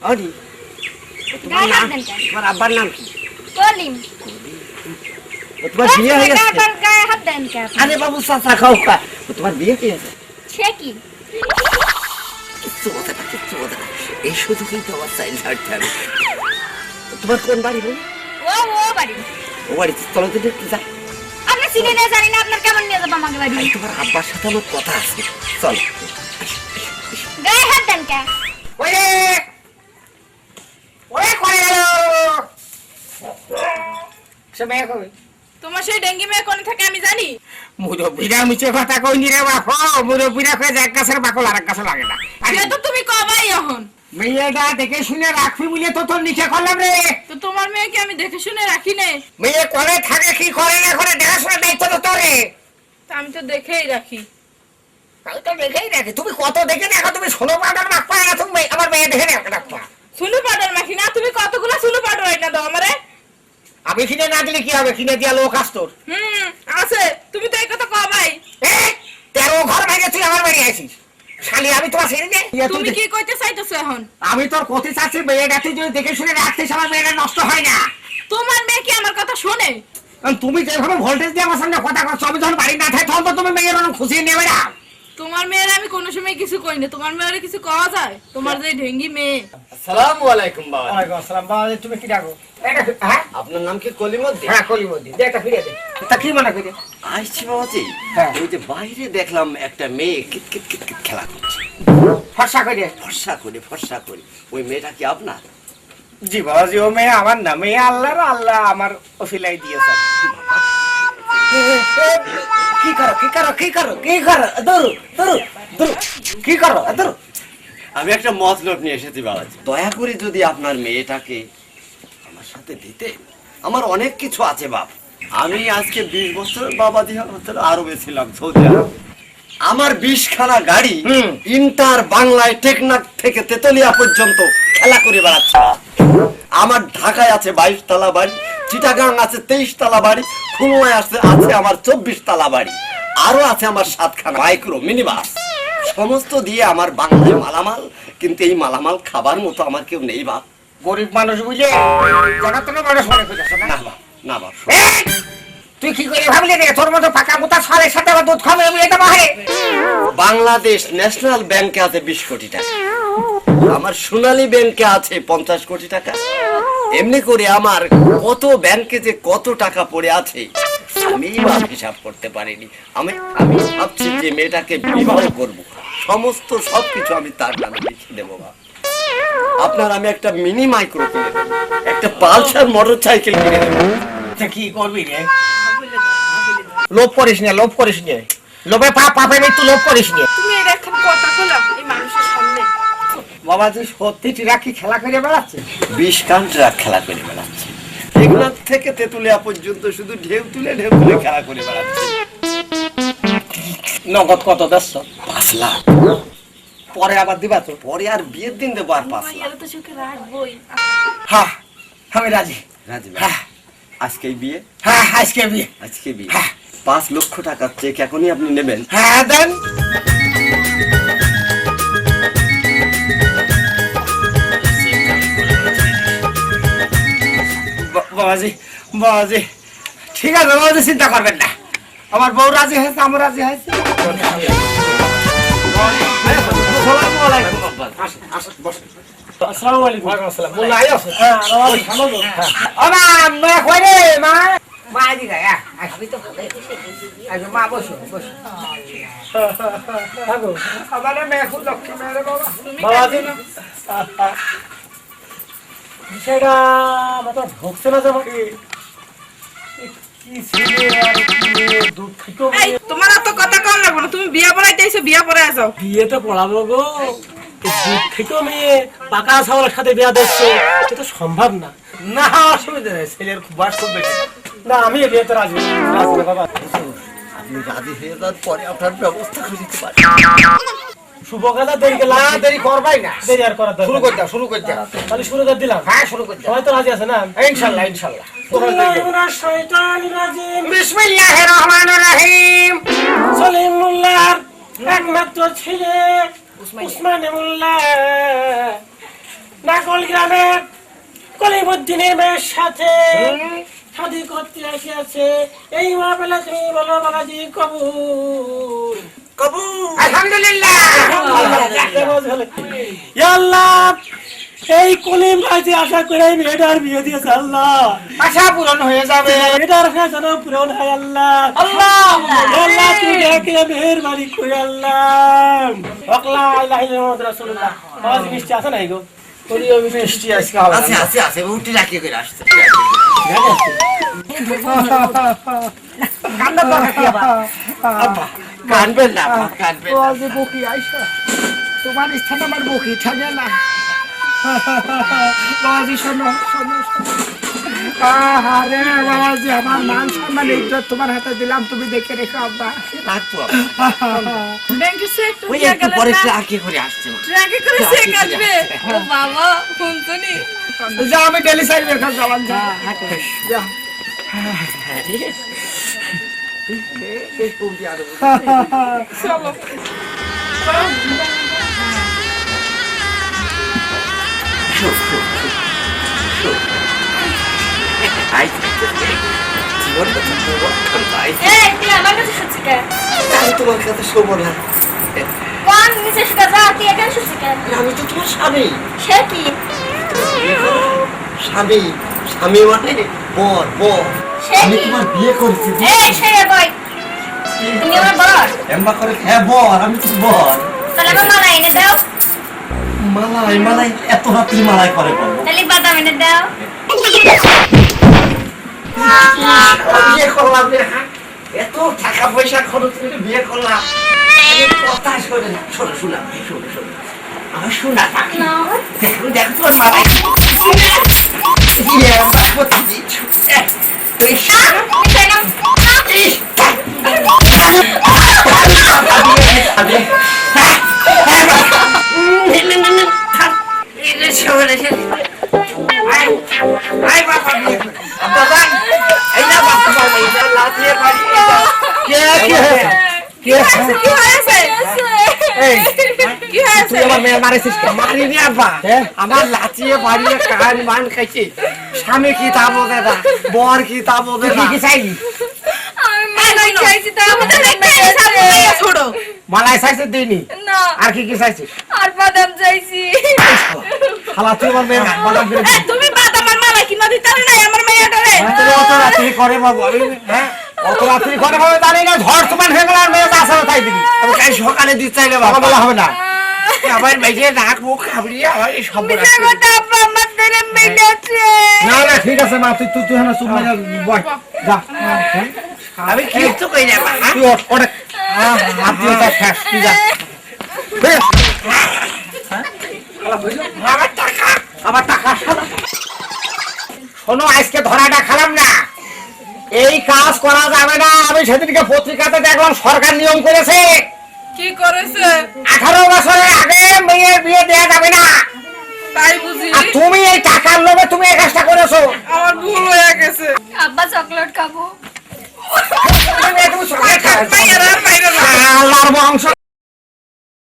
আরে তোমার আব্বার নাম কি? কলিম। তোমার বিয়ে হয়ে গেছে? গায়ে হাত দেন কে আপনি? আরে বাবু চাচা খাও খা। তোমার বিয়ে কি হয়েছে? সে কি? কিচ্ছু বলতে না, কিচ্ছু বলতে না। এই শুধু কিন্তু আমার চাইল ছাড়তে হবে। তোমার কোন বাড়ি বল? ও বাড়ি। ও বাড়ি চলো তো একটু যাই। আপনি চিনি না জানি না আপনার কেমন নিয়ে যাবো আমাকে বাড়ি? তোমার আব্বার সাথে আমার কথা আছে, চল। গায়ে হাত দেন কে? ওরে ওরে কই গেল? সে মেয়ে কই? তোমার সেই ডেঙ্গি মেয়ে কোন থাকে আমি জানি। মুরব্বীরা মিছে কথা কইনি রে বাপু, মুরব্বীরা কই এক গাছের বাকল আর এক গাছে লাগে না। সে তো তুমি কবাই এখন। মেয়েটা দেখে শুনে রাখবি বলে তো তোর নিচে করলাম রে। তো তোমার মেয়েকে আমি দেখে শুনে রাখি নাই। মেয়ে করে থাকে কি করে না করে দেখাশোনার দায়িত্ব তো তোরে। তা আমি তো দেখেই রাখি। আমি তো দেখেই রাখি। তুমি কত দেখে দেখো, তুমি ষোলো পাউডার মাখবা না, তুমি আমার মেয়ে দেখে রাখবা। সুলু পাউডার মাখি না, তুমি কতগুলো সুলু পাউডার এনে দাও আমারে। আমি কিনে না দিলে কি হবে? কিনে দিয়া লোক আসতোর আছে। তুমি তো এই কথা কবাই। 13 ঘর ভাঙে তুই আমার বাড়ি আসিস। শালি আমি তোমার ছেড়ে দে। তুমি কি কইতে চাইতেছো এখন? আমি তোর কথি চাচ্ছি, মেয়েটা তুই যদি দেখে শুনে রাখতিস আমার মেয়েটা নষ্ট হয় না। তোমার মেয়ে কি আমার কথা শোনে? তুমি যেভাবে ভোল্টেজ দিয়ে আমার সামনে কথা করছো, আমি যখন বাড়ি না থাকি তখন তো তুমি মেয়ের অনেক খুশি নেবে না। তোমার মেয়ের আমি কোনো সময় কিছু কই না। তোমার মেয়ের কিছু কওয়া যায়? তোমার যে ঢেঙ্গি মেয়ে। আসসালামু আলাইকুম বাবা। ওয়ালাইকুম আসসালাম। বাবা তুমি কি ডাকো? হ্যাঁ আপনার নাম কি কলিমুদ্দিন? হ্যাঁ কলিমুদ্দিন। দে একটা ফিরে দে। তা কি মনে করি? আইছি বাবাজি। হ্যাঁ। ওই যে বাইরে দেখলাম একটা মেয়ে কিট কিট কিট কিট খেলা করছে। ফর্সা করে। ফর্সা করে। ওই মেয়েটা কি আপনার? জি বাবাজি, ও মেয়ে আমার না, মেয়ে আল্লাহর, আল্লাহ আমার ওসিলাই দিয়েছে। কি করো কি করো কি করো কি করো? দৌড়ো দৌড়ো দৌড়ো। কি করো দৌড়ো? আমি একটা মতলব নিয়ে এসেছি বাবাজি। দয়া করে যদি আপনার মেয়েটাকে আমার সাথে দিতে। আমার অনেক কিছু আছে বাপ। আমি আজকে 20 বছর বাবাজি আরবে ছিলাম, সৌদি আরব। আমার 20খানা গাড়ি ইন্টার বাংলায় টেকনাফ থেকে তেতুলিয়া পর্যন্ত খেলা করে বেড়াচ্ছে। আমার ঢাকায় আছে 22 তলা বাড়ি, চিটাগাং আছে 23 তলা বাড়ি, খুলনায় আছে আমার 24 তলা বাড়ি, আরো আছে আমার 7খানা মাইক্রো মিনি বাস। সমস্ত দিয়ে আমার বাংলায় মালামাল, কিন্তু এই মালামাল খাবার মতো আমার কেউ নেই বাপ। গরিব মানুষ বুঝে জানা তুমি মানুষ মনে করছো না? না বাপ, না বাপ। তুই কি করে ভাবলি রে তোর মতো পাকা মোটা সালের সাথে আমার দুধ খাবে? আমি এটা বাহে। বাংলাদেশ ন্যাশনাল ব্যাংকে আছে 20 কোটি টাকা, আমার সোনালী ব্যাংকে আছে 50 কোটি টাকা। এমনি করে আমার কত ব্যাংকে যে কত টাকা পড়ে আছে আমি হিসাব করতে পারিনি। আমি আমি ভাবছি যে মেয়েটাকে বিবাহ করব, সমস্ত সবকিছু আমি তার নামে লিখে দেবো বাপ। আপনার আমি একটা মিনি মাইক্রো কিনে দেবো, একটা পালসার মোটর সাইকেল কিনে দেবো। কি করবি রে? লোভ করিস না, লোভ করিস না। লোভে পাপে মৃত্যু, লোভ করিস না। তুমি এর এখন কথা বললাম এই মানুষের সামনে। বাবা তুই সত্যি টিরাকি খেলা করে বেড়াচ্ছে? 20 কান্ট্রাক্ট খেলা করে বেড়াচ্ছে, টেকনাফ থেকে তেতুলিয়া পর্যন্ত শুধু ঢেউ তুলে খেলা করে বেড়াচ্ছে। নগদ কত দশ? 5 লাখ। পরে আবার দিবা তো? পরে আর বিয়ের দিন দেবো আর 5 লাখ। এরা তো সুখে রাখবই। হ্যাঁ আমি রাজি। রাজি ভাই? হ্যাঁ আজকেই বিয়ে? হ্যাঁ আজকে বিয়ে। আজকে বিয়ে। হ্যাঁ। 5 লক্ষ টাকার চেক এখনই আপনি নেবেন? হ্যাঁ দেন। বাবাজি বাবাজি ঠিক আছে বাবাজি, চিন্তা করবেন না। আমার বউ রাজি হয়েছে, আমার রাজি হয়েছে। আসসালামু আলাইকুম। আসেন আসেন বসেন। আসসালামু আলাইকুম। ওয়া আলাইকুম আসসালাম। বল আইও। হ্যাঁ বাবাজি ভালো তো? ও মা, মা কই রে মা? মা এদিকে আয়। আমি তো ভালো আগে মা বসো বসো। থাকো। আমারে মেয়ে খুব লক্ষ্মী মেয়ে রে বাবা। বাবাজি সেটা মাথা ঢুকছে না যাবো কি? এই তোমার এত কথা কম লাগবে না। তুমি বিয়া পড়াইতে এসে বিয়া পড়ায় যাও। বিয়েতে পড়াবো গো, থেকেও মেয়ে পাকা ছাওয়ালের সাথে বিয়া দিচ্ছে, এটা সম্ভব না। না অসুবিধা নেই, ছেলের খুব বাস খুব বেশি। না আমি এই বিয়েতে রাজি না বাবা। আপনি রাজি হয়ে যাওয়ার পরে আপনার ব্যবস্থা করে দিতে পারেন। শুভ কথা দেরি গেল, না দেরি করবাই না, দেরি আর করার শুরু দরকার করে দাও শুরু করে দাও। তাহলে শুরু করে দিলাম। হ্যাঁ শুরু করে দাও। সবাই তো রাজি আছে না? ইনশাআল্লাহ ইনশাআল্লাহ। শয়তানির রাজিম বিসমিল্লাহির রহমানির রহিম। সলিমুল্লাহ একমাত্র ছেলে উসমান মোল্লা নাগল গ্রামের কলিমুদ্দিনের মেয়ের সাথে শাদী করতে আসিয়াছে। এই মহাবেলা তুমি বলো বাবাজি কবুল কবুল আলহামদুলিল্লাহ। ইয়া আল্লাহ, এই কলিম ভাইজি আশা করে মেয়েটার বিয়ে দিয়েছে আল্লাহ, আশা পূরণ হয়ে যাবে। মেয়েটার আশা যেন পূরণ হয় আল্লাহ। আল্লাহ আল্লাহ তুমি দেখে মেহেরবানি করে আল্লাহ। ওয়াক্লা ইলাহা ইল্লাল্লাহ রাসূলুল্লাহ। বাবাজি মিষ্টি আছে নাই গো? করিও মিষ্টি আজকে হবে আছে আছে আছে উঠি রাখি করে আসছে। কান্না তো কি আবার আব্বা কানবেন না আব্বা, কানবেন না। যে বকি আইসা তোমার স্থান আমার বকি থাকে না। বাবাজি শোনো শোনো আরে বাবাজি, আমার মান সম্মান ইজ্জত তোমার হাতে দিলাম, তুমি দেখে রেখো আব্বা। রাখবো আব্বা। ব্যাংকে চেক তো ওই দিয়া একটু গেলেন পরে না? ট্রাকে করে আসছে মা। ট্রাকে করে চেক আসবে। ও বাবা, শুনছনি? যা আমি ডেলি সাইড রেখা যাবান যা যা। চলো। জীবনটা তো তোমার কাছে। এই তুই আমার কাছে শুনছিস কেন? আমি তোমার কাছে শোবো না। কোন নিচে শুকা যা, তুই এখানে শুনছিস কেন? আমি তো তোমার স্বামী। সে কি? স্বামী স্বামী মানে বর বর। সে আমি কি? তোমার বিয়ে করেছি। এই সে কই? তুমি আমার বর? এম্বা করে হ্যাঁ বর, আমি তো বর। তাহলে আমার মালা এনে দাও। মালাই মালাই এত রাত্রি মালাই করে বলবো। তাহলে বাদাম এনে দাও। বিয়ে করলাম রে, হ্যাঁ? এত টাকা পয়সা খরচ করে বিয়ে করলাম। আমি কথা শোনে না। শোনো শোনা শোনো শোনো আমার শোনা থাকি। না। দেখো দেখো তোমার মালাই ইয়ে, আমরা কোথায় দিচ্ছি? তুই শোনো। মিঠাই নাও। ইস, কি হয়েছে? কি হয়েছে? কি হয়েছে? তুই আমার মেয়ে মারিছিস কেন? মারিনি আব্বা, আমার লাচিয়ে বাড়িয়ে কান মান খাইছে। স্বামী কি তা বোঝে না, বর কি তা বোঝে তুই না। কি চাইলি? আমি মালাই চাইছি তো আমাদের একটা ছোড়ো। মালাই চাইছিস দিইনি, না, আর কি কি চাইছিস? আর বাদাম চাইছি। খালা তুই আমার মেয়ে বাদাম করে এই, তুমি বাদাম আর মালাই কিনা দিতে পারো না আমার মেয়েটারে? তুমি অত রাত্রি করে বাবু, আমি হ্যাঁ অত রাত্রি করে ভাবে জানি না, ঝড় তুমান হয়ে গেল আর মেয়ে আসা তাই দিবি। আমি কাল সকালে দিতে চাইলে বাবা বাবা বলা হবে না। আমার মেয়ে নাক মুখ খাবড়িয়ে আমার এই সব মিঠা কথা আব্বা আমার ধরে মেটাচ্ছে। না না ঠিক আছে মা, তুই তুই তুই হ্যাঁ চুপ না বয় যা। আমি কিছু কই না মা। তুই ওটা হাত দিয়ে তার শেষ, তুই যা। আমার টাকা আমার টাকা শোনো, আজকে ধরাটা খালাম না, এই কাজ করা যাবে না। আমি সেদিনকে পত্রিকাতে দেখলাম সরকার নিয়ম করেছে, কি করেছে? 18 বছরের আগে মেয়ের বিয়ে দেওয়া যাবে না। তাই বুঝি? আর তুমি এই টাকার লোভে তুমি এই কাজটা করেছো। আমার ভুল হয়ে গেছে। আব্বা চকলেট খাবো। তুমি চকলেট খাও। মাইয়ারা আর মাইরা না। আল্লাহর বংশ